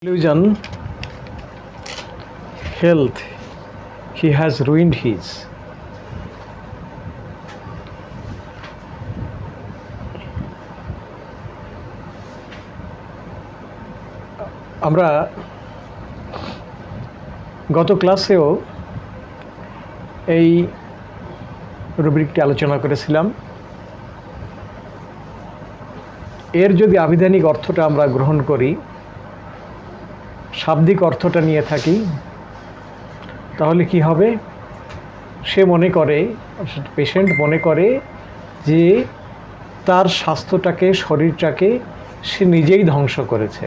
Illusion, health, he has ruined his. আমরা গত ক্লাসেও এই রুব্রিকটি আলোচনা করেছিলাম। এর যদি আবিধানিক অর্থটা আমরা গ্রহণ করি, শাব্দিক অর্থটা নিয়ে থাকি, তাহলে কি হবে? সে মনে করে, পেশেন্ট মনে করে যে তার স্বাস্থ্যটাকে, শরীরটাকে সে নিজেই ধ্বংস করেছে।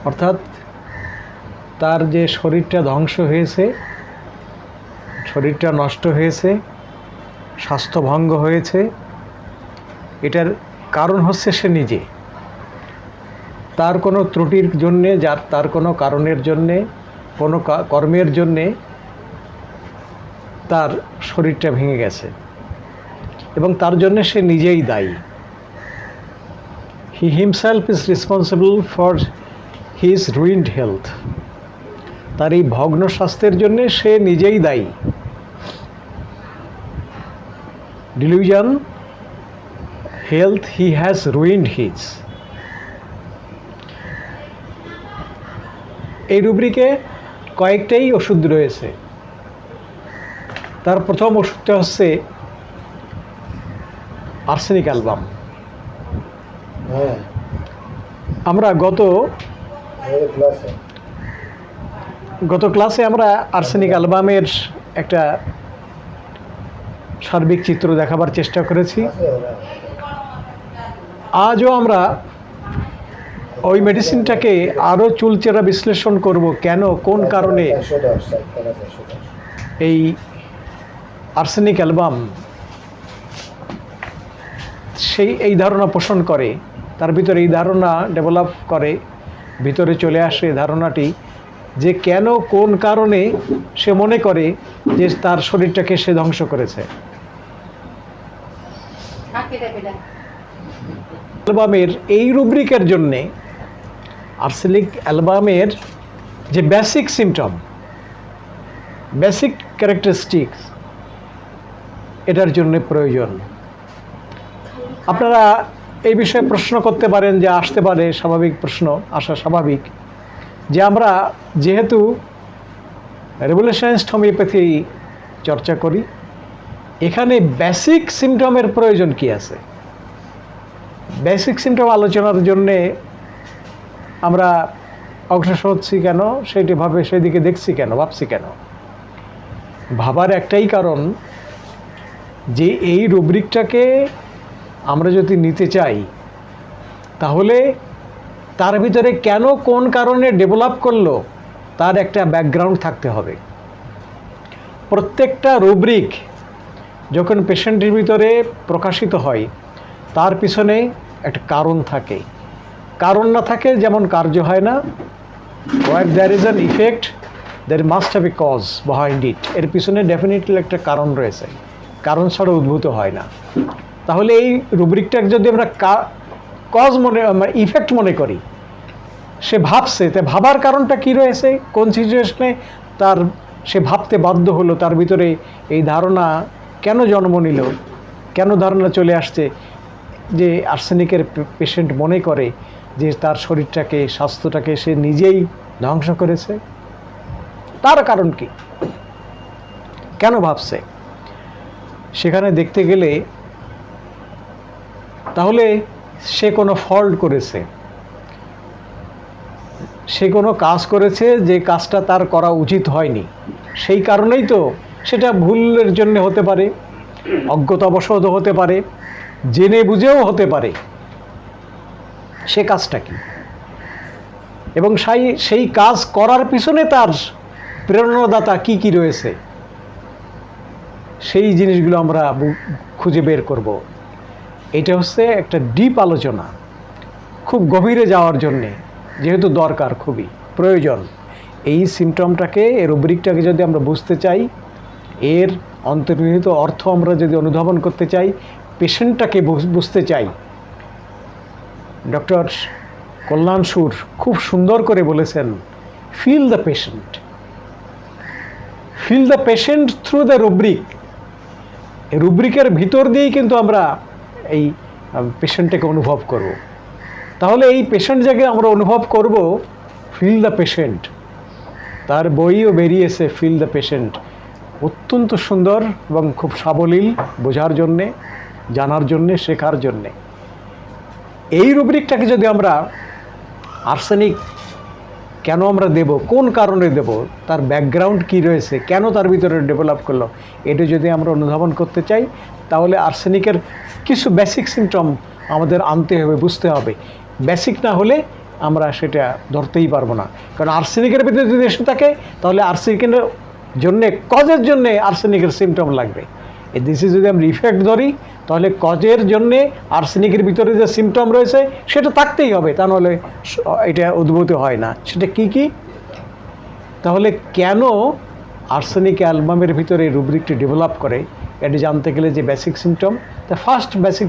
অর্থাৎ তার যে শরীরটা ধ্বংস হয়েছে, শরীরটা নষ্ট হয়েছে, স্বাস্থ্যভঙ্গ হয়েছে, এটার কারণ হচ্ছে সে নিজে। তার কোনো ত্রুটির জন্যে, তার কোনো কারণের জন্যে, কোনো কর্মের জন্যে তার শরীরটা ভেঙে গেছে এবং তার জন্যে সে নিজেই দায়ী। He himself is responsible for his ruined health. তার এই ভগ্ন স্বাস্থ্যের জন্যে সে নিজেই দায়ী। Dilution, health, he has ruined his. এই রুব্রিকে কয়েকটাই ওষুধ রয়েছে। তার প্রথম ওষুধটা হচ্ছে আর্সেনিক অ্যালবাম। আমরা গত ক্লাসে আমরা আর্সেনিক অ্যালবামের একটা সার্বিক চিত্র দেখাবার চেষ্টা করেছি। আজও আমরা ওই মেডিসিনটাকে আরও চুলচেরা বিশ্লেষণ করব, কেন, কোন কারণে এই আর্সেনিক অ্যালবাম এই ধারণা পোষণ করে, তার ভিতরে এই ধারণা ডেভেলপ করে, ভিতরে চলে আসে ধারণাটি যে কেন, কোন কারণে সে মনে করে যে তার শরীরটাকে সে ধ্বংস করেছে। অ্যালবামের এই রুব্রিকের জন্যে আর্সেনিক অ্যালবামের যে বেসিক সিমটম, বেসিক ক্যারেক্টারিস্টিক্স, এটার জন্য প্রয়োজন। আপনারা এই বিষয়ে প্রশ্ন করতে পারেন, যে আসতে পারে, স্বাভাবিক প্রশ্ন আসা স্বাভাবিক, যে আমরা যেহেতু রেভলিউশনারিস্ট হোমিওপ্যাথি চর্চা করি, এখানে বেসিক সিমটমের প্রয়োজন কি আছে? বেসিক সিমটম আলোচনার জন্যে আমরা অগ্রসর হচ্ছি কেন, সেদিকে দেখছি কেন, ভাবছি কেন? ভাবার একটাই কারণ, যে এই রুব্রিকটাকে আমরা যদি নিতে চাই, তাহলে তার ভিতরে কেন, কোন কারণে ডেভেলপ করলো, তার একটা ব্যাকগ্রাউন্ড থাকতে হবে। প্রত্যেকটা রুব্রিক যখন পেশেন্টের ভিতরে প্রকাশিত হয়, তার পিছনে একটা কারণ থাকে। কারণ না থাকে যেমন কার্য হয় না। Where there is an effect, there must have a cause behind it. এর পিছনে ডেফিনেটলি একটা কারণ রয়েছে, কারণ ছাড়া উদ্ভূত হয় না। তাহলে এই রুব্রিকটাকে যদি আমরা কজ ইফেক্ট মনে করি, সে ভাবছে, তা ভাবার কারণটা কি রয়েছে, কোন সিচুয়েশনে সে ভাবতে বাধ্য হলো, তার ভিতরে এই ধারণা কেন জন্ম নিল, কেন ধারণা চলে আসছে যে আর্সেনিকের পেশেন্ট মনে করে যে তার শরীরটাকে, স্বাস্থ্যটাকে সে নিজেই ধ্বংস করেছে। তার কারণ কি, কেন ভাবছে? সেখানে দেখতে গেলে তাহলে সে কোনো ফল্ট করেছে, সে কোনো কাজ করেছে যে কাজটা তার করা উচিত হয়নি। সেই কারণেই তো সেটা ভুলের জন্য হতে পারে, অজ্ঞতাবশত হতে পারে, জেনে বুঝেও হতে পারে। সে কাজটা কি, এবং সেই কাজ করার পিছনে তার প্রেরণাদাতা কি কি রয়েছে, সেই জিনিসগুলো আমরা খুঁজে বের করব। এটা হচ্ছে একটা ডিপ আলোচনা, খুব গভীরে যাওয়ার জন্যে, যেহেতু দরকার, খুবই প্রয়োজন। এই সিমটমটাকে, এই রুব্রিকটাকে যদি আমরা বুঝতে চাই, এর অন্তর্নিহিত অর্থ আমরা যদি অনুধাবন করতে চাই, পেশেন্টটাকে বুঝতে চাই, ডক্টর কল্যাণ সুর খুব সুন্দর করে বলেছেন, feel the patient, feel the patient through the rubric. এই রুব্রিকের ভিতর দিয়েই কিন্তু আমরা এই পেশেন্টটাকে অনুভব করব। তাহলে এই পেশেন্ট যাকে আমরা অনুভব করব, ফিল দ্য পেশেন্ট, তার বইও বেরিয়েছে ফিল দ্য পেশেন্ট, অত্যন্ত সুন্দর এবং খুব সাবলীল, বোঝার জন্যে, জানার জন্যে, শেখার জন্যে। এই রুব্রিকটাকে যদি আমরা আর্সেনিক কেন আমরা দেব, কোন কারণে দেব, তার ব্যাকগ্রাউন্ড কী রয়েছে, কেন তার ভিতরে ডেভেলপ করলো, এটা যদি আমরা অনুধাবন করতে চাই, তাহলে আর্সেনিকের কিছু বেসিক সিমটম আমাদের আনতে হবে, বুঝতে হবে। বেসিক না হলে আমরা সেটা ধরতেই পারবো না। কারণ আর্সেনিকের ভিতরে যদি এসে থাকে, তাহলে আর্সেনিকের জন্যে, কজের জন্যে আর্সেনিকের সিমটম লাগবে। এই দিসে যদি আমরা ইফেক্ট ধরি, তাহলে কজের জন্যে আর্সেনিকের ভিতরে যে সিমটম রয়েছে সেটা থাকতেই হবে, তা নাহলে এটা উদ্ভূত হয় না। সেটা কি কি? তাহলে কেন আর্সেনিক অ্যালবামের ভিতরে রুব্রিকটি ডেভেলপ করে, এটি জানতে গেলে যে বেসিক সিমটম, তা ফার্স্ট বেসিক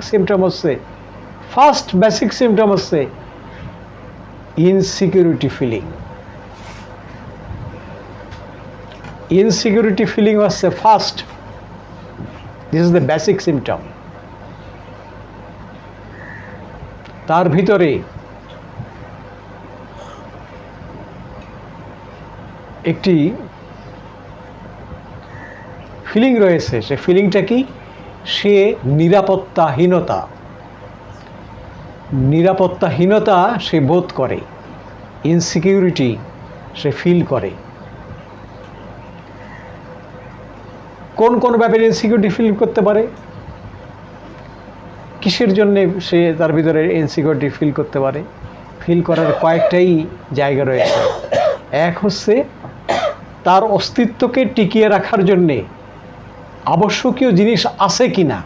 সিমটম হচ্ছে ইনসিকিউরিটি ফিলিং। ইনসিকিউরিটি ফিলিং হচ্ছে first, this is the basic symptom. তার ভিতরে একটি ফিলিং রয়েছে, সে ফিলিংটা কি? সে নিরাপত্তাহীনতা সে বোধ করে, ইনসিকিউরিটি সে ফিল করে। কোন কোন ব্যাপারে ইনসিকিউরিটি ফিল করতে পারে? কিসের জন্যে সে তার ভিতরে ইনসিকিউরিটি ফিল করতে পারে? ফিল করার কয়েকটাই জায়গা রয়েছে। এক হচ্ছে তার অস্তিত্বকে টিকিয়ে রাখার জন্যে আবশ্যকীয় জিনিস আছে কি না।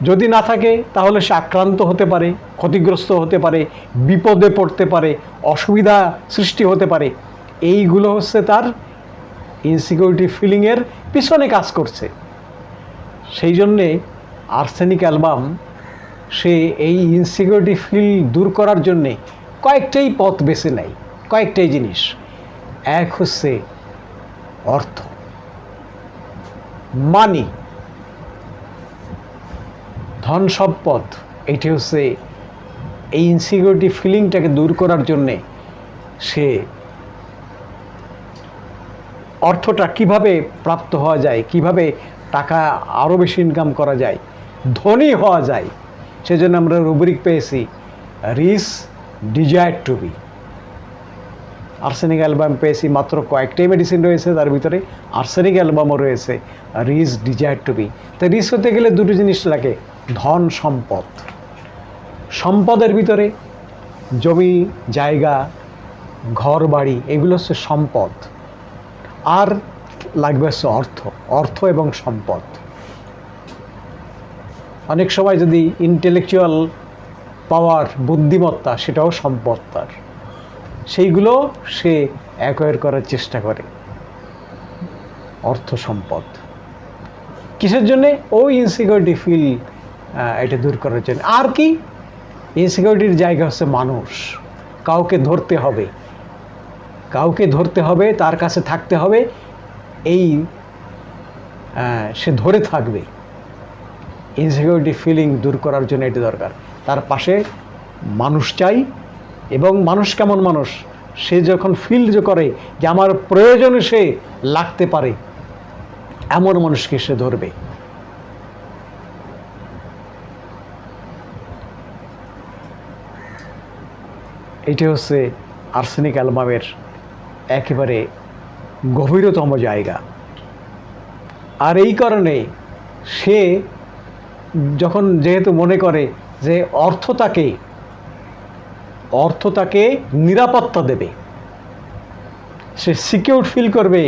যদি না থাকে তাহলে সে আক্রান্ত হতে পারে, ক্ষতিগ্রস্ত হতে পারে, বিপদে পড়তে পারে, অসুবিধা সৃষ্টি হতে পারে। এইগুলো হচ্ছে তার ইনসিকিউরিটি ফিলিংয়ের পিছনে কাজ করছে। সেই জন্যে আর্সেনিক অ্যালবাম সে এই ইনসিকিউরিটি ফিল দূর করার জন্যে কয়েকটাই পথ বেছে নেয়, কয়েকটাই জিনিস। এক হচ্ছে অর্থ, মানি, ধন সম্পদ। এটি হচ্ছে এই ইনসিকিউরিটি ফিলিংটাকে দূর করার জন্যে সে অর্থটা কিভাবে প্রাপ্ত হওয়া যায়, কিভাবে টাকা আরও বেশি ইনকাম করা যায়, ধনী হওয়া যায়, সেজন্য আমরা রুব্রিক পেয়েছি reach desire to be. Arsenic album পেয়েছি, মাত্র কয়েকটাই মেডিসিন রয়েছে, তার ভিতরে আর্সেনিক অ্যালবামও রয়েছে, রিচ ডিজায়ার টু বি। তো রিচ হতে গেলে দুটো জিনিস লাগে, ধন সম্পদ। সম্পদের ভিতরে জমি জায়গা, ঘর বাড়ি, এগুলো হচ্ছে সম্পদ। আর লাগবে হচ্ছে অর্থ এবং সম্পদ। অনেক সময় যদি ইন্টেলেকচুয়াল পাওয়ার, বুদ্ধিমত্তা, সেটাও সম্পদ তার, সেইগুলো সে অ্যাকোয়ার করার চেষ্টা করে। অর্থ সম্পদ কিসের জন্যে? ওই ইনসিকিউরিটি ফিল এটা দূর করার জন্য। আর কি? ইনসিকিউরিটির জায়গা হচ্ছে মানুষ। কাউকে ধরতে হবে, তার কাছে থাকতে হবে, এই সে ধরে থাকবে। ইনসিকিউরিটি ফিলিং দূর করার জন্য এটি দরকার। তার পাশে মানুষ চাই, এবং মানুষ কেমন মানুষ? সে যখন ফিল করে যে আমার প্রয়োজনে সে লাগতে পারে, এমন মানুষকে সে ধরবে। এটি হচ্ছে আর্সেনিক অ্যালবামের একেবারে গভীরতম জায়গা। আর এই কারণে সে যখন যেহেতু মনে করে যে অর্থ তাকে নিরাপত্তা দেবে, সে সিকিউর ফিল করবে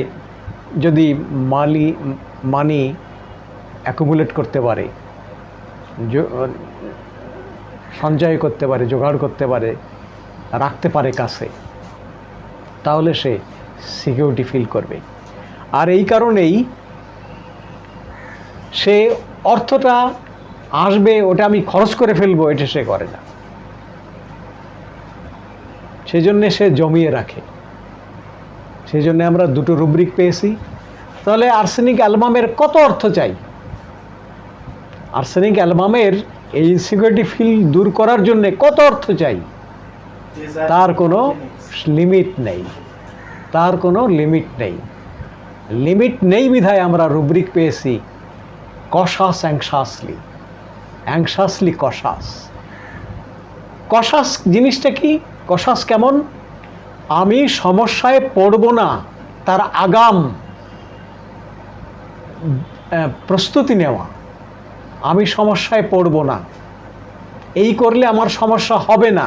যদি মানি অ্যাকুমুলেট করতে পারে, সঞ্চয় করতে পারে, জোগাড় করতে পারে, রাখতে পারে কাছে, তাহলে সে সিকিউরিটি ফিল করবে। আর এই কারণেই সে অর্থটা আসবে ওটা আমি খরচ করে ফেলবো, এটা সে করে না। সেই জন্যে সে জমিয়ে রাখে। সেই জন্যে আমরা দুটো রুব্রিক পেয়েছি। তাহলে আর্সেনিক অ্যালবামের কত অর্থ চাই? আর্সেনিক অ্যালবামের এই ইনসিকিউরিটি ফিল দূর করার জন্যে কত অর্থ চাই? তার কোনো লিমিট নেই, তার কোনো লিমিট নেই। লিমিট নেই বিধায় আমরা রুব্রিক পেয়েছি কশাস অ্যাংশাসলি, অ্যাংশাসলি কশাস। কশাস জিনিসটা কি? কশাস কেমন? আমি সমস্যায় পড়ব না তার আগাম প্রস্তুতি নেওয়া। আমি সমস্যায় পড়ব না, এই করলে আমার সমস্যা হবে না,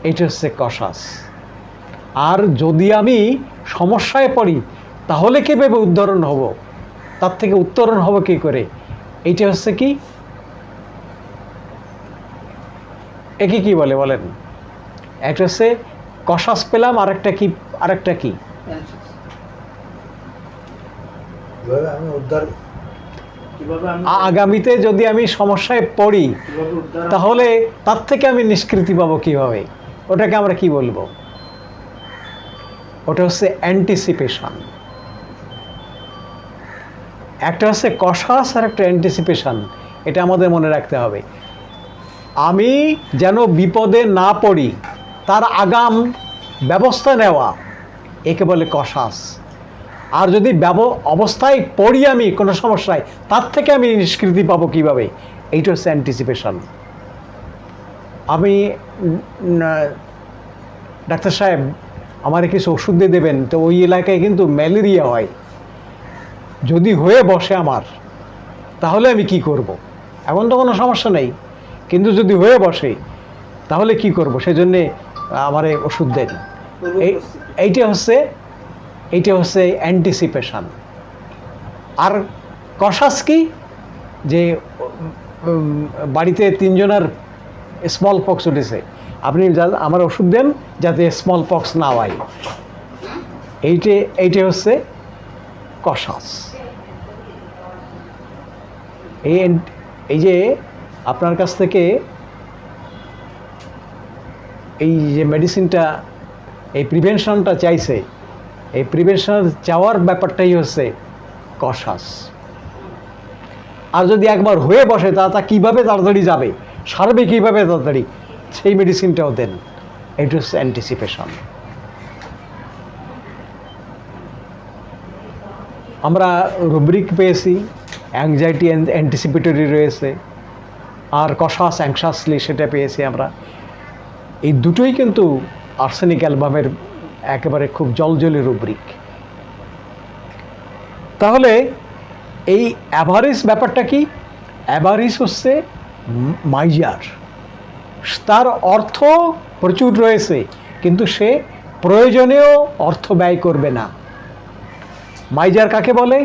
এটা হচ্ছে কশাস। আর যদি আমি সমস্যায় পড়ি তাহলে কীভাবে উদ্ধরণ হব, তার থেকে উত্তরণ হব কী করে, এইটা হচ্ছে কি, একে কি বলে বলেন? একটা হচ্ছে কশাস পেলাম, আরেকটা কি? আরেকটা কি? আগামীতে যদি আমি সমস্যায় পড়ি তাহলে তার থেকে আমি নিষ্কৃতি পাবো কিভাবে, ওটাকে আমরা কি বলবো? ওটা হচ্ছে অ্যান্টিসিপেশন। একটা হচ্ছে কশাস আর একটা অ্যান্টিসিপেশন, এটা আমাদের মনে রাখতে হবে। আমি যেন বিপদে না পড়ি তার আগাম ব্যবস্থা নেওয়া, একে বলে কশাস। আর যদি অবস্থায় পড়ি আমি কোনো সমস্যায়, তার থেকে আমি নিষ্কৃতি পাবো কীভাবে, এইটা হচ্ছে অ্যান্টিসিপেশন। আমি ডাক্তার সাহেব আমার কিছু ওষুধ দিয়ে দেবেন, তো ওই এলাকায় কিন্তু ম্যালেরিয়া হয়, যদি হয়ে বসে আমার তাহলে আমি কি করব? এখন তো কোনো সমস্যা নেই, কিন্তু যদি হয়ে বসে তাহলে কি করব? সেই জন্যে আমার ওষুধ দেন। এইটা হচ্ছে অ্যান্টিসিপেশন। আর কশাস কি? যে বাড়িতে 3 জনের স্মল পক্স উঠেছে, আপনি আমার ওষুধ দেন যাতে স্মল পক্স না হয়, এইটা হচ্ছে কশাস। এই যে আপনার কাছ থেকে এই যে মেডিসিনটা, এই প্রিভেনশনটা চাইছে, এই প্রিভেনশন চাওয়ার ব্যাপারটাই হচ্ছে কশাস। আর যদি একবার হয়ে বসে তা কীভাবে তাড়াতাড়ি যাবে, সারবে কীভাবে তাড়াতাড়ি, সেই মেডিসিনটাও দেন, এটা হচ্ছে অ্যান্টিসিপেশন। আমরা রুব্রিক পেয়েছি, অ্যাংজাইটি অ্যান্টিসিপেটরি রয়েছে, আর কশাস অ্যাংশাসলি সেটা পেয়েছি আমরা। এই দুটোই কিন্তু আর্সেনিক অ্যালবামের একেবারে খুব জলজলি রুব্রিক। তাহলে এই অ্যাভারিস ব্যাপারটা কি? অ্যাভারিস হচ্ছে মাইজার, তার অর্থ প্রচুর রয়েছে কিন্তু সে প্রয়োজনেও অর্থ ব্যয় করবে না। মাইজার কাকে বলে?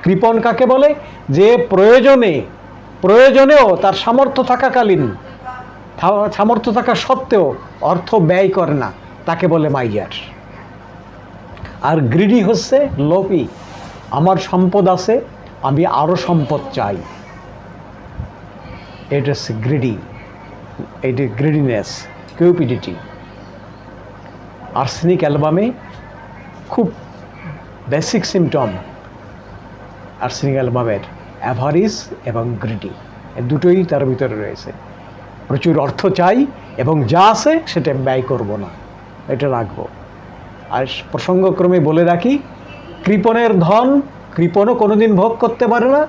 কৃপণ কাকে বলে? যে প্রয়োজনেও তার সামর্থ্য থাকাকালীন, সামর্থ্য থাকা সত্ত্বেও অর্থ ব্যয় করে না, তাকে বলে মাইজার। আর গ্রিডি হচ্ছে লোভী, আমার সম্পদ আছে, আমি আরও সম্পদ চাই, এটা হচ্ছে গ্রিডি, এইটি গ্রিডিনেস, কিউপিডিটি। আর্সেনিক অ্যালবামে খুব বেসিক সিমটম আর্সেনিক অ্যালবামের অ্যাভারিস এবং গ্রিডি, এই দুটোই তার ভিতরে রয়েছে। প্রচুর অর্থ চাই এবং যা আছে সেটা ব্যয় করব না, এটা রাখবো। আর প্রসঙ্গক্রমে বলে রাখি, কৃপণের ধন কৃপণও কোনোদিন ভোগ করতে পারে না,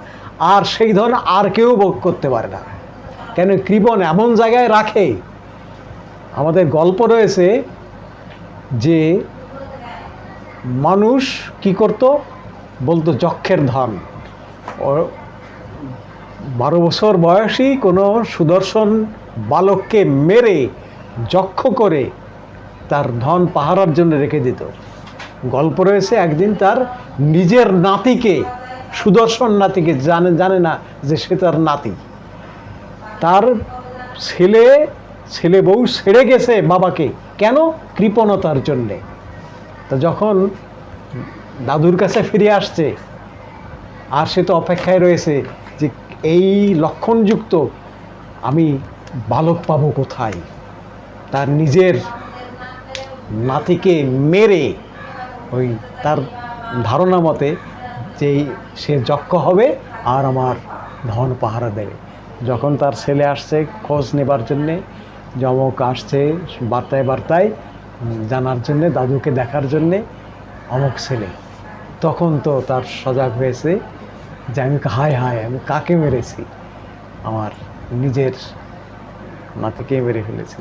আর সেই ধন আর কেউ ভোগ করতে পারে না। কেন? কৃপণ এমন জায়গায় রাখে, আমাদের গল্প রয়েছে যে মানুষ কি করত, বলতো যক্ষের ধন। 12 বছর বয়সী কোনো সুদর্শন বালককে মেরে যক্ষ করে তার ধন পাহারার জন্য রেখে দিত। গল্প রয়েছে একদিন তার নিজের নাতিকে, সুদর্শন নাতিকে, জানে না যে সে তার নাতি, তার ছেলে বউ ছেড়ে গেছে বাবাকে, কেন? কৃপণতার জন্যে। তা যখন দাদুর কাছে ফিরে আসছে, আর সে তো অপেক্ষায় রয়েছে যে এই লক্ষণযুক্ত আমি বালক পাবো কোথায়? তার নিজের নাতিকে মেরে ওই তার ধারণা মতে যে সে যক্ষ হবে আর আমার ধন পাহারা দেবে। যখন তার ছেলে আসছে খোঁজ নেবার জন্যে, যমক আসছে বার্তায় বার্তায় জানার জন্যে, দাদুকে দেখার জন্যে, অমুক ছেলে, তখন তো তার সজাগ হয়েছে যে আমি হায় হায় আমি কাকে মেরেছি, আমার নিজের নাতিকে মেরে ফেলেছি।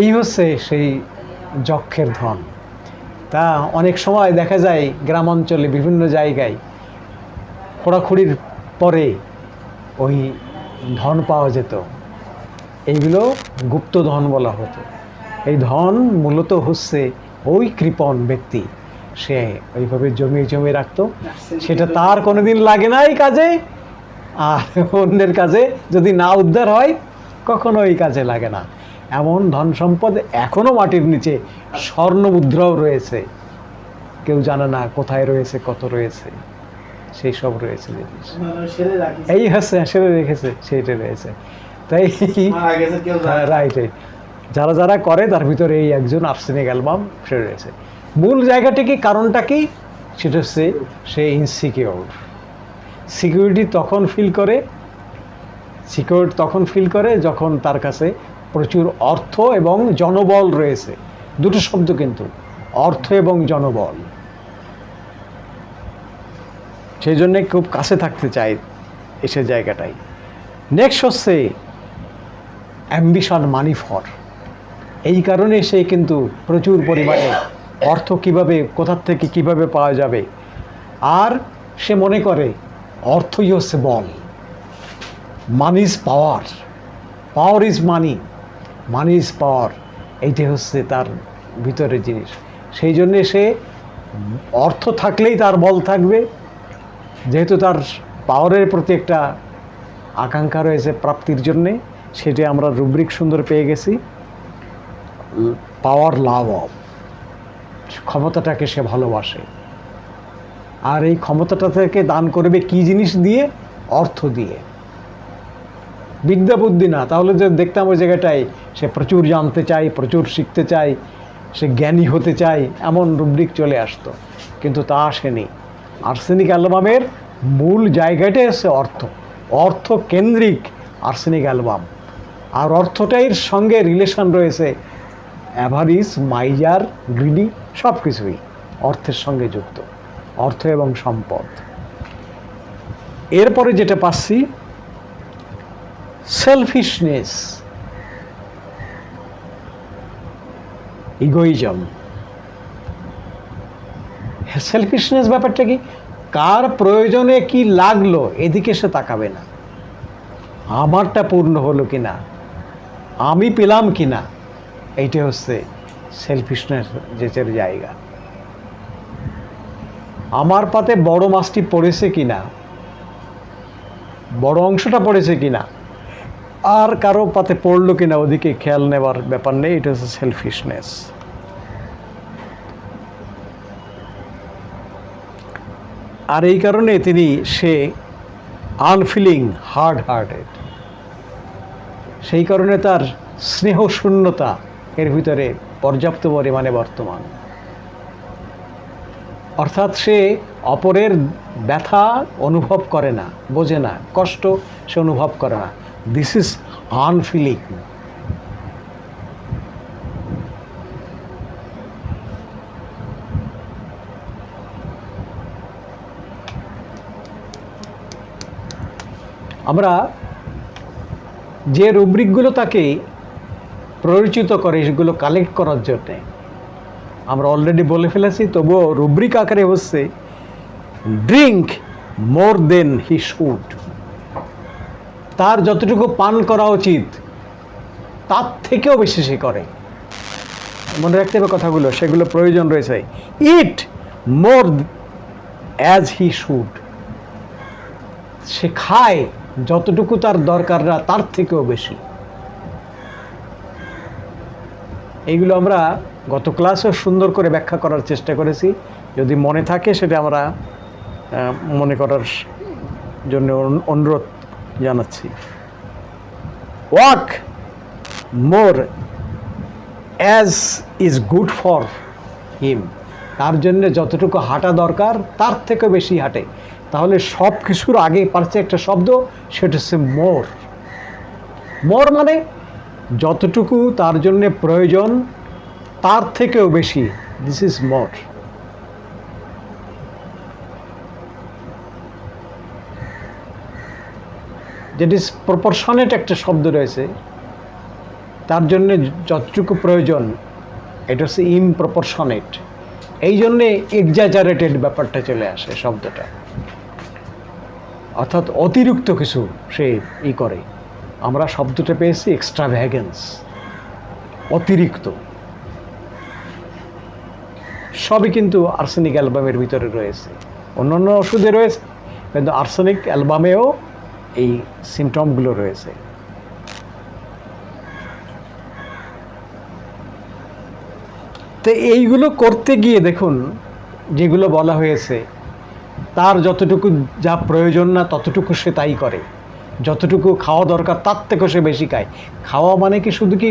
এই হচ্ছে সেই যক্ষের ধন। তা অনেক সময় দেখা যায় গ্রাম অঞ্চলে বিভিন্ন জায়গায় খোঁড়াখুড়ির পরে ওই ধন পাওয়া যেত, এইগুলো গুপ্ত ধন বলা হতো। এই ধন মূলত হচ্ছে ওই কৃপণ ব্যক্তি, সে ওইভাবে জমিয়ে জমিয়ে রাখতো, সেটা তার কোনোদিন লাগে না এই কাজে, আর অন্যের কাজে যদি না উদ্ধার হয় কখনো এই কাজে লাগে না। এমন ধন সম্পদ এখনও মাটির নিচে স্বর্ণ মুদ্রাও রয়েছে, কেউ জানে না কোথায় রয়েছে, কত রয়েছে, সেই সব রয়েছে জিনিস। এই হচ্ছে সেরে রেখেছে, সেইটা রয়েছে। তাই রাইট, যারা যারা করে তার ভিতরে এই একজন আর্সেনিক অ্যালবাম সেরে রয়েছে। মূল জায়গাটা কি, কারণটা কি? সেটা হচ্ছে সে ইনসিকিউর। সিকিউরিটি তখন ফিল করে যখন তার কাছে প্রচুর অর্থ এবং জনবল রয়েছে। দুটো শব্দ কিন্তু, অর্থ এবং জনবল। সেই জন্যে খুব কাছে থাকতে চায় এসে জায়গাটাই। নেক্সট হচ্ছে অ্যাম্বিশন মানি ফর। এই কারণে সে কিন্তু প্রচুর পরিমাণে অর্থ কিভাবে, কোথার থেকে কিভাবে পাওয়া যাবে, আর সে মনে করে অর্থই হচ্ছে বল। Money is power, power is money, money is power, এইটা হচ্ছে তার ভিতরের জিনিস। সেই জন্যে সে অর্থ থাকলেই তার বল থাকবে, যেহেতু তার পাওয়ারের প্রতি একটা আকাঙ্ক্ষা রয়েছে প্রাপ্তির জন্যে। সেটা আমরা রুব্রিক সুন্দর পেয়ে গেছি, পাওয়ার লাভ অফ, ক্ষমতাটাকে সে ভালোবাসে। আর এই ক্ষমতাটা থেকে দান করবে কি জিনিস দিয়ে? অর্থ দিয়ে, বিদ্যা বুদ্ধি না। তাহলে যে দেখতাম ওই জায়গাটায় সে প্রচুর জানতে চায়, প্রচুর শিখতে চায়, সে জ্ঞানী হতে চায়, এমন রুব্রিক চলে আসতো, কিন্তু তা আসেনি। আর্সেনিক অ্যালবামের মূল জায়গাটাই হচ্ছে অর্থ, অর্থ কেন্দ্রিক আর্সেনিক অ্যালবাম। আর অর্থটাইর সঙ্গে রিলেশন রয়েছে অ্যাভারিস, মাইজার, গ্রিডি, সব কিছুই অর্থের সঙ্গে যুক্ত, অর্থ এবং সম্পদ। এরপরে যেটা পাচ্ছি সেলফিশনেস, ইগোইজম। সেলফিশনেস ব্যাপারটা কি? কার প্রয়োজনে কি লাগলো এদিকে সে তাকাবে না, আমারটা পূর্ণ হলো কিনা, আমি পেলাম কিনা, এইটা হচ্ছে সেলফিশনেসের জায়গা। আমার পাতে বড় মাছটি পড়েছে কিনা, বড় অংশটা পড়েছে কিনা, আর কারো পাতে পড়লো কিনা ওদিকে খেয়াল নেবার ব্যাপার নেই, এটা হচ্ছে সেলফিশনেস। আর এই কারণে সে আনফিলিং, হার্ড হার্টেড। সেই কারণে তার স্নেহ শূন্যতা এর ভিতরে পর্যাপ্ত পরিমাণে বর্তমান। অর্থাৎ সে অপরের ব্যথা অনুভব করে না, বোঝে না, কষ্ট সে অনুভব করে না। This is unfeeling. আমরা যে রুব্রিকগুলো তাকে প্ররোচিত করে সেগুলো কালেক্ট করার জন্যে আমরা অলরেডি বলে ফেলেছি, তবুও রুব্রিক আকারে হচ্ছে drink more then he should. তার যতটুকু পান করা উচিত তার থেকেও বেশি সে করে। মনে রাখতে হবে কথাগুলো, সেগুলো প্রয়োজন রয়েছে। ইট মোর অ্যাজ হি শুড, সে খায় যতটুকু তার দরকার না তার থেকেও বেশি। এইগুলো আমরা গত ক্লাসেও সুন্দর করে ব্যাখ্যা করার চেষ্টা করেছি, যদি মনে থাকে সেটা আমরা মনে করার জন্য অনুরোধ জানাচ্ছি। Walk more as is good for him, তার জন্য যতটুকু হাঁটা দরকার তার থেকে বেশি হাঁটে। তাহলে সব কিছুর আগে পারছে একটা শব্দ, সেটা হচ্ছে মোর। মোর মানে যতটুকু তার জন্য প্রয়োজন তার থেকেও বেশি, this is more. That is proportionate একটা শব্দ রয়েছে, তার জন্যে যতটুকু প্রয়োজন এটা হচ্ছে ইমপ্রপোর্শনেট, এই জন্যে এক্সাজারেটেড ব্যাপারটা চলে আসে শব্দটা, অর্থাৎ অতিরিক্ত কিছু সে করে। আমরা শব্দটা পেয়েছি এক্সট্রাভ্যাগেন্স, অতিরিক্ত। সবই কিন্তু আর্সেনিক অ্যালবামের ভিতরে রয়েছে, অন্যান্য ওষুধে রয়েছে, কিন্তু আর্সেনিক অ্যালবামেও এই সিমটমগুলো রয়েছে। তো এইগুলো করতে গিয়ে দেখুন, যেগুলো বলা হয়েছে তার যতটুকু যা প্রয়োজন না ততটুকু সে তাই করে, যতটুকু খাওয়া দরকার তার থেকেও সে বেশি খায়। খাওয়া মানে কি শুধু কি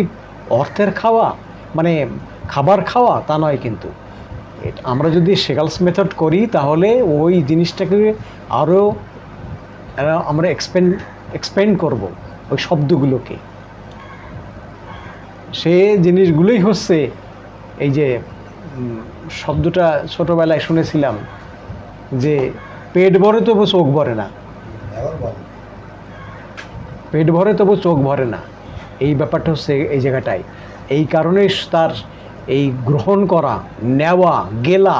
অর্থের খাওয়া, মানে খাবার খাওয়া, তা নয়। কিন্তু আমরা যদি সেগালস মেথড করি তাহলে ওই জিনিসটাকে আরও আমরা এক্সপেন্ড করব ওই শব্দগুলোকে। সে জিনিসগুলোই হচ্ছে এই যে শব্দটা ছোটোবেলায় শুনেছিলাম যে পেট ভরে তবু চোখ ভরে না, পেট ভরে তবু চোখ ভরে না, এই ব্যাপারটা হচ্ছে এই জায়গাটায়। এই কারণে তার এই গ্রহণ করা, নেওয়া, গেলা,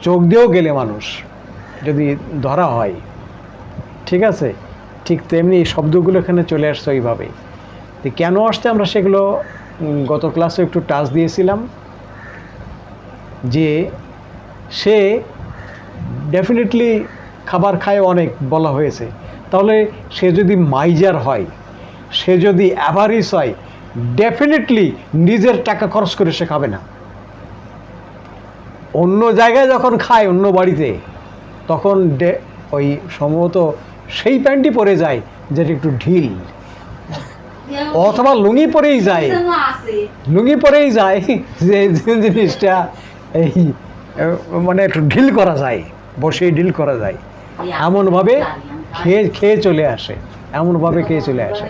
চোখ দিয়েও গেলে মানুষ যদি ধরা হয়, ঠিক আছে, ঠিক তেমনি এই শব্দগুলো এখানে চলে আসছে ওইভাবে। তো কেন আসছে আমরা সেগুলো গত ক্লাসে একটু টাচ দিয়েছিলাম, যে সে ডেফিনেটলি খাবার খায় অনেক বলা হয়েছে, তাহলে সে যদি মাইজার হয়, সে যদি অ্যাভারিস হয়, ডেফিনেটলি নিজের টাকা খরচ করে সে খাবে না। অন্য জায়গায় যখন খায়, অন্য বাড়িতে, তখন ওই সম্ভবত সেই প্যান্টই পরে যায় যেটা একটু ঢিল, অথবা লুঙ্গি পরেই যায়, লুঙ্গি পরেই যায় যে জিনিসটা এই মানে একটু ঢিল করা যায়, বসেই ঢিল করা যায়, এমনভাবে খেয়ে চলে আসে, এমনভাবে খেয়ে চলে আসে।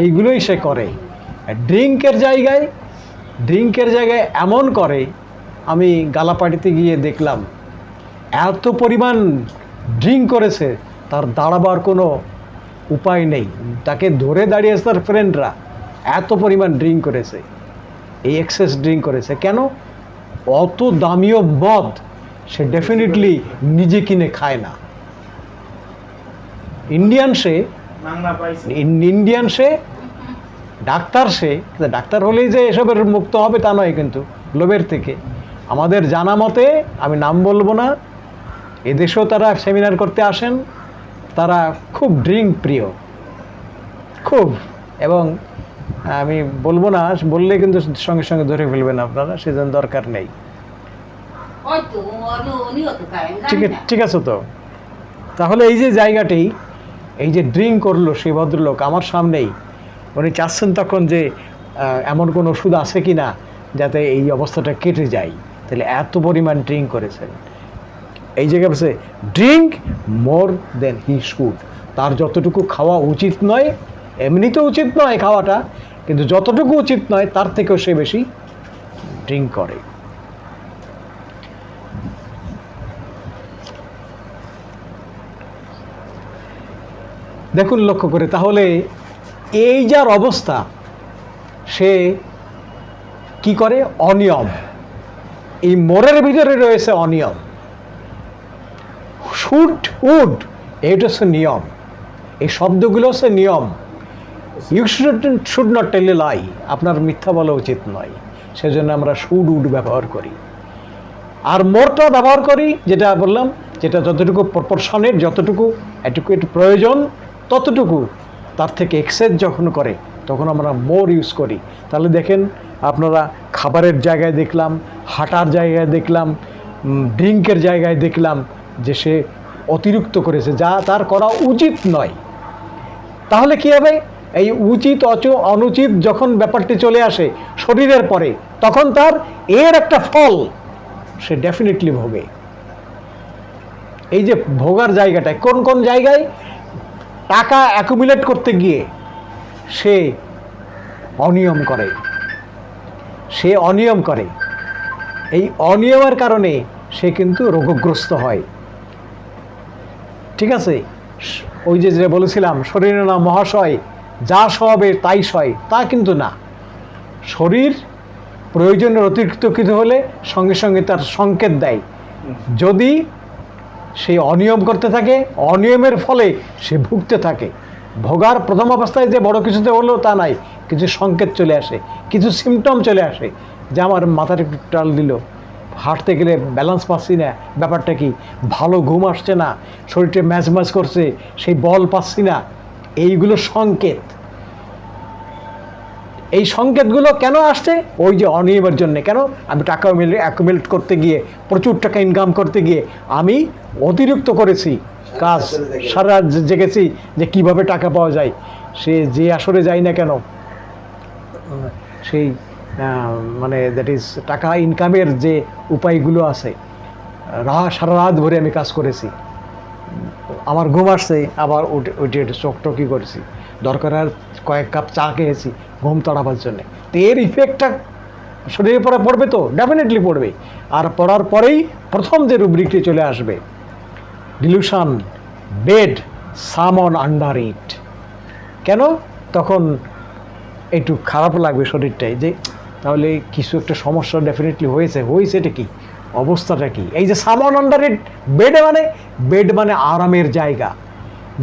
এইগুলোই সে করে। ড্রিঙ্কের জায়গায় এমন করে, আমি গালাপাটিতে গিয়ে দেখলাম এত পরিমাণ ড্রিঙ্ক করেছে, তার দাঁড়াবার কোনো উপায় নেই, তাকে ধরে দাঁড়িয়েছে তার ফ্রেন্ডরা, এত পরিমাণ ড্রিঙ্ক করেছে, এই এক্সেস ড্রিঙ্ক করেছে। কেন? অত দামিও মদ সে ডেফিনেটলি নিজে কিনে খায় না। ইন্ডিয়ান সে ডাক্তার, ডাক্তার হলেই যে এসবের মুক্ত হবে তা নয়, কিন্তু লোভের থেকে। আমাদের জানা মতে, আমি নাম বলবো না, এদেশেও তারা সেমিনার করতে আসেন, তারা খুব ড্রিঙ্ক প্রিয়, খুব। এবং আমি বলবো না, বললে কিন্তু সঙ্গে সঙ্গে ধরে ফেলবেন আপনারা, সেজন্য দরকার নেই। ঠিক আছে তো। তাহলে এই যে জায়গাটি, এই যে ড্রিঙ্ক করলো সেই ভদ্রলোক আমার সামনেই, উনি চাচ্ছেন তখন যে এমন কোনো ওষুধ আছে কি না যাতে এই অবস্থাটা কেটে যায়, তাহলে এত পরিমাণ ড্রিঙ্ক করেছেন। এই জায়গায় বলছে drink more then he should, তার যতটুকু খাওয়া উচিত নয়, এমনিতে উচিত নয় খাওয়াটা, কিন্তু যতটুকু উচিত নয় তার থেকেও সে বেশি ড্রিঙ্ক করে। দেখুন লক্ষ্য করে, তাহলে এই যার অবস্থা, সে কি করে? অনিয়ম। এই মোরের ভিতরে রয়েছে অনিয়ম। শুড, উড, এইটা হচ্ছে নিয়ম, এই শব্দগুলো হচ্ছে নিয়ম। ইউ শুড নট টেল এ লাই, আপনার মিথ্যা বলা উচিত নয়, সেজন্য আমরা শুড, উড ব্যবহার করি। আর মোরটা ব্যবহার করি, যেটা বললাম, যেটা যতটুকু প্রপোর্শনের, যতটুকু অ্যাডিকুয়েট প্রয়োজন ততটুকু, তার থেকে এক্সেস যখন করে তখন আমরা মোর ইউজ করি। তাহলে দেখেন আপনারা, খাবারের জায়গায় দেখলাম, হাঁটার জায়গায় দেখলাম, ড্রিঙ্কের জায়গায় দেখলাম যে সে অতিরিক্ত করেছে, যা তার করা উচিত নয়। তাহলে কী হবে? এই উচিত অনুচিত যখন ব্যাপারটি চলে আসে শরীরের পরে, তখন তার এর একটা ফল সে ডেফিনেটলি ভোগে। এই যে ভোগার জায়গাটায় কোন কোন জায়গায় টাকা অ্যাকুমুলেট করতে গিয়ে সে অনিয়ম করে, এই অনিয়মের কারণে সে কিন্তু রোগগ্রস্ত হয়। ঠিক আছে? ওই যে বলেছিলাম শরীরে না মহাশয়, যা সবে তাই সয়, তা কিন্তু না। শরীর প্রয়োজনের অতিরিক্ত কিছু হলে সঙ্গে সঙ্গে তার সংকেত দেয়। যদি সে অনিয়ম করতে থাকে, অনিয়মের ফলে সে ভুগতে থাকে। ভোগার প্রথম অবস্থায় যে বড় কিছুতে হলো তা নাই, কিছু সংকেত চলে আসে, কিছু সিমটম চলে আসে, যে আমার মাথার একটু টাল দিল, হাঁটতে গেলে ব্যালেন্স পাচ্ছি না, ব্যাপারটা কি, ভালো ঘুম আসছে না, শরীরটা ম্যাচ করছে, সেই বল পাচ্ছি না, এইগুলো সংকেত। এই সংকেতগুলো কেন আসছে? ওই যে অনিয়মের জন্য। কেন? আমি টাকা অ্যাকুমুলেট করতে গিয়ে, প্রচুর টাকা ইনকাম করতে গিয়ে আমি অতিরিক্ত করেছি কাজ, সারা রাত জেগেছি যে কিভাবে টাকা পাওয়া যায়। সে যে আসরে যায় না কেন, সেই মানে দ্যাট ইজ টাকা ইনকামের যে উপায়গুলো আছে, সারা রাত ভরে আমি কাজ করেছি, আমার ঘুম আসছে, আবার উঠে চকটকি করেছি, দরকার আর কয়েক কাপ চা খেয়েছি ঘুম তাড়াবার জন্যে। তো এর ইফেক্টটা শরীরের পরে পড়বে, তো ডেফিনেটলি পড়বে। আর পড়ার পরেই প্রথম যে রুব্রিকটি চলে আসবে, ডিলিউশন, বেড, সামন আন্ডার ইট। কেন? তখন একটু খারাপ লাগবে শরীরটাই, যে তাহলে কিছু একটা সমস্যা ডেফিনেটলি হয়েছে এটা কি, অবস্থাটা কি? এই যে সামন আন্ডার ইট, বেড মানে আরামের জায়গা,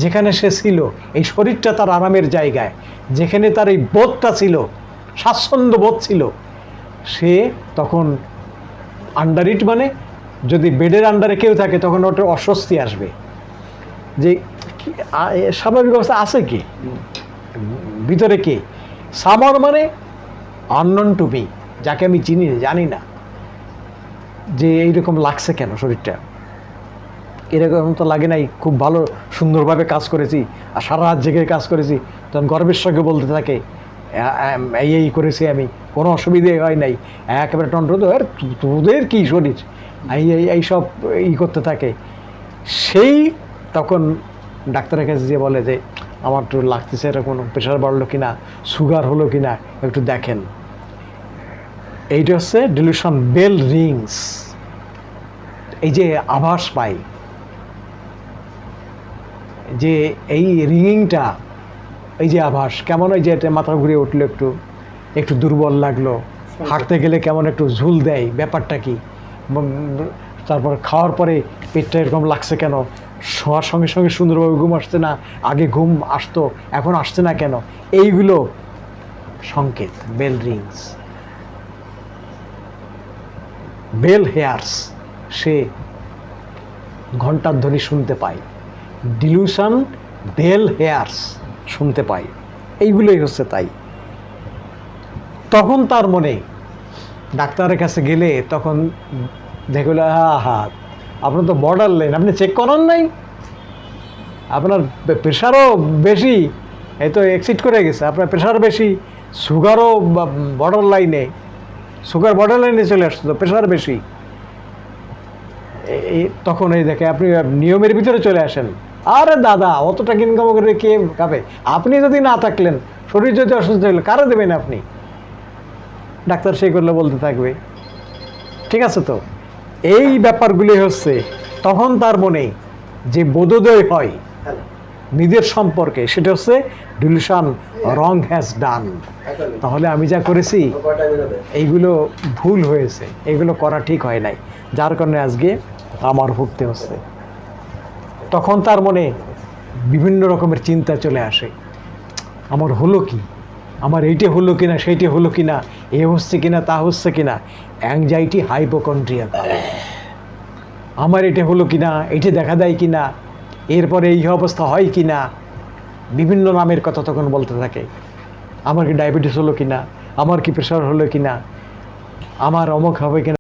যেখানে সে ছিল, এই শরীরটা তার আরামের জায়গায়, যেখানে তার এই বোধটা ছিল, স্বাচ্ছন্দ্য বোধ ছিল, সে তখন আন্ডার ইট মানে যদি বেডের আন্ডারে কেউ থাকে তখন ওটার অস্বস্তি আসবে, যে স্বাভাবিক অবস্থা আছে কি ভিতরে, কে? সামর মানে আননোন টু মি, যাকে আমি জানি না, যে এইরকম লাগছে কেন শরীরটা, এরকম তো লাগে নাই, খুব ভালো সুন্দরভাবে কাজ করেছি, আর সারা রাত জেগে কাজ করেছি, তখন গর্বের সঙ্গে বলতে থাকে এই করেছি আমি, কোনো অসুবিধে হয় নাই, একেবারে টন্ট্র, তোদের কী শরীর, এইসব করতে থাকে। সেই তখন ডাক্তারের কাছে যে বলে যে আমার একটু লাগতেছে, এরকম প্রেশার বাড়লো কিনা, সুগার হলো কিনা, একটু দেখেন। এইটা হচ্ছে ডিলিউশন, বেল রিংস, এই যে আভাস পাই, যে এই রিংটা, এই যে আভাস, কেমন ওই যে মাথা ঘুরে উঠলো, একটু দুর্বল লাগলো, হাঁটতে গেলে কেমন একটু ঝুল দেয়, ব্যাপারটা কি, তারপর খাওয়ার পরে পেটটা এরকম লাগছে কেন, শোয়ার সঙ্গে সঙ্গে সুন্দরভাবে ঘুম আসছে না, আগে ঘুম আসতো এখন আসছে না কেন, এইগুলো সংকেত, বেল রিংস। বেল হেয়ার্স, সে ঘণ্টার ধ্বনি শুনতে পায়, ডিলিউশন, বেল হেয়ার্স, শুনতে পায়, এইগুলোই হচ্ছে তাই। তখন তার মনে, ডাক্তারের কাছে গেলে তখন দেখল, আপনার তো বর্ডার লাইন, আপনি চেক করান নাই, আপনার প্রেশারও বেশি, এই তো এক্সিড করে গেছে, আপনার প্রেশার বেশি, সুগারও বর্ডার লাইনে, সুগার বর্ডার লাইনে চলে আসতো, তো প্রেশার বেশি। তখন এই দেখে আপনি নিয়মের ভিতরে চলে আসেন, আরে দাদা অত টাকা ইনকাম করে কে খাবে, আপনি যদি না থাকলেন, শরীর যদি অসুস্থ হলে কারে দেবেন আপনি? ডাক্তার সেই করলে বলতে থাকবে, ঠিক আছে? তো এই ব্যাপারগুলি হচ্ছে তখন তার মনে যে বোধোদয় হয় নিজের সম্পর্কে, সেটা হচ্ছে ডিলিউশন, রং হ্যাজ ডান। তাহলে আমি যা করেছি এইগুলো ভুল হয়েছে, এইগুলো করা ঠিক হয় নাই, যার কারণে আজকে আমার ভুগতে হচ্ছে। তখন তার মনে বিভিন্ন রকমের চিন্তা চলে আসে, আমার হলো কি, আমার এইটা হলো কিনা, সেইটা হলো কিনা, এ হচ্ছে কিনা, তা হচ্ছে কিনা, অ্যাংজাইটি, হাইপোকন্ড্রিয়া, আমার এটা হলো কিনা, এইটা দেখা দেয় কিনা, এরপরে এই অবস্থা হয় কিনা, বিভিন্ন নামের কথা তখন বলতে থাকে, আমার কি ডায়াবেটিস হলো কিনা, আমার কি প্রেশার হলো কিনা, আমার অমুক হবে কিনা।